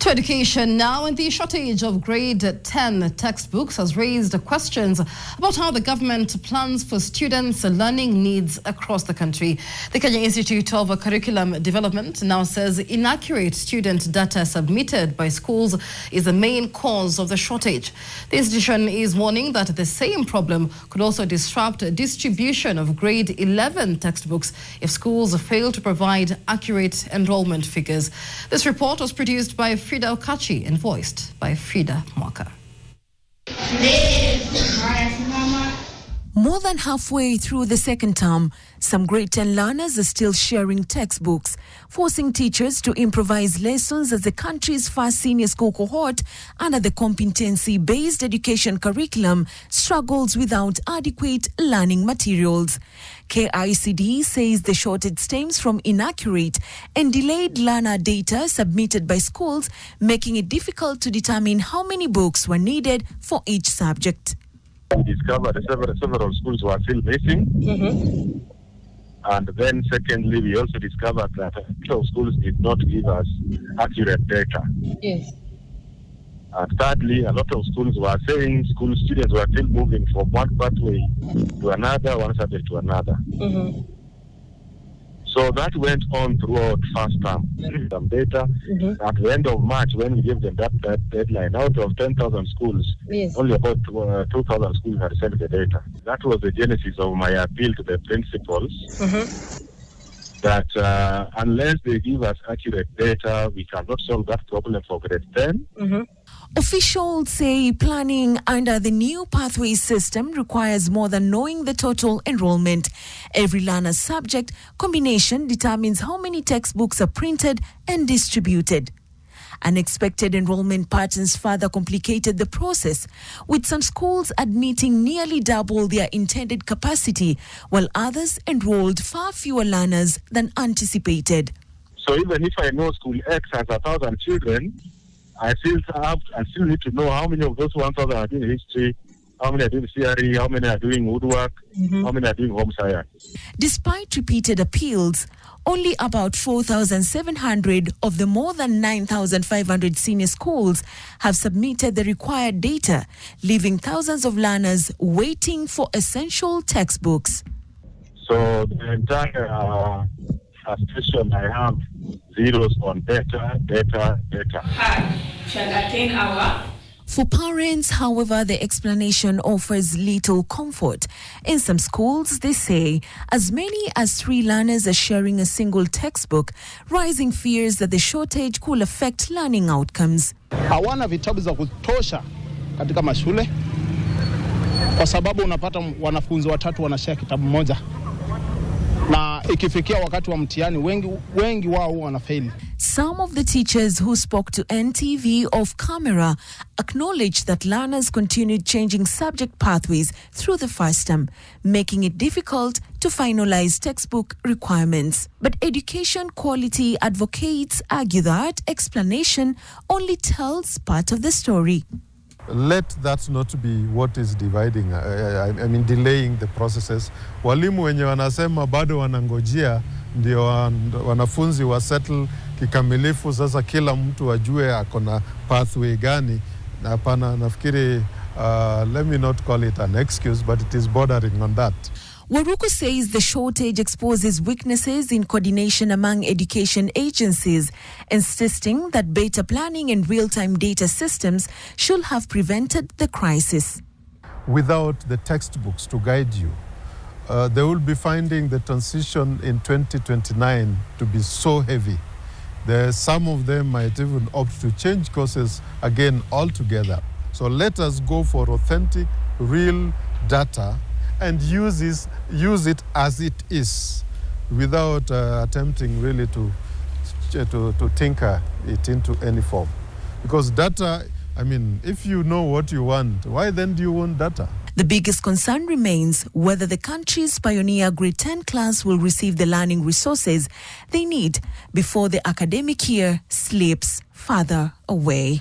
To education now, and the shortage of grade 10 textbooks has raised questions about how the government plans for students' learning needs across the country. The Kenya Institute of Curriculum Development now says inaccurate student data submitted by schools is the main cause of the shortage. The institution is warning that the same problem could also disrupt distribution of grade 11 textbooks if schools fail to provide accurate enrollment figures. This report was produced by Frida Okachi and voiced by Frida Mwaka. More than halfway through the second term, some grade 10 learners are still sharing textbooks, forcing teachers to improvise lessons as the country's first senior school cohort under the competency-based education curriculum struggles without adequate learning materials. KICD says the shortage stems from inaccurate and delayed learner data submitted by schools, making it difficult to determine how many books were needed for each subject. We discovered several schools were still missing. And then secondly, we also discovered that schools did not give us accurate data. Yes. And thirdly, a lot of schools were saying school students were still moving from one pathway to another, one subject to another. So that went on throughout first term. Some data at the end of March, when we gave them that deadline, out of 10,000 schools, Yes. only about 2,000 schools had sent the data. That was the genesis of my appeal to the principals that unless they give us accurate data, we cannot solve that problem for grade 10. Officials say planning under the new pathway system requires more than knowing the total enrollment. Every learner's subject combination determines how many textbooks are printed and distributed. Unexpected enrollment patterns further complicated the process, with some schools admitting nearly double their intended capacity, while others enrolled far fewer learners than anticipated. So even if I know school X has 1,000 children, I still need to know how many of those 1,000 are doing history, how many are doing theory, how many are doing woodwork, how many are doing home science. Despite repeated appeals, only about 4,700 of the more than 9,500 senior schools have submitted the required data, leaving thousands of learners waiting for essential textbooks. So the entire frustration, I have zeros on data. Shall attain our. For parents, however, the explanation offers little comfort. In some schools, they say as many as 3 learners are sharing a single textbook, raising fears that the shortage could affect learning outcomes. Hawana vitabu za kutosha katika mashule kwa sababu unapata wanafunzi watatu wanashare kitabu moja. Na ikifikia wakati wa mtihani wengi wao wanafeli. Some of the teachers who spoke to NTV off camera acknowledged that learners continued changing subject pathways through the first term, making it difficult to finalize textbook requirements. But education quality advocates argue that explanation only tells part of the story. Let that not be what is dividing, delaying the processes. Walimu wenye wanasema bado wanangojea ndio wanafunzi wa settle kikamilifu, sasa kila mtu ajue akona pathway gani. Na hapana, nafikiri let me not call it an excuse, but it is bordering on that. Waruku says the shortage exposes weaknesses in coordination among education agencies, insisting that better planning and real-time data systems should have prevented the crisis. Without the textbooks to guide you, they will be finding the transition in 2029 to be so heavy. Some of them might even opt to change courses again altogether. So let us go for authentic, real data and use it as it is, without attempting really to tinker it into any form. Because data, if you know what you want, why then do you want data? The biggest concern remains whether the country's pioneer grade 10 class will receive the learning resources they need before the academic year slips further away.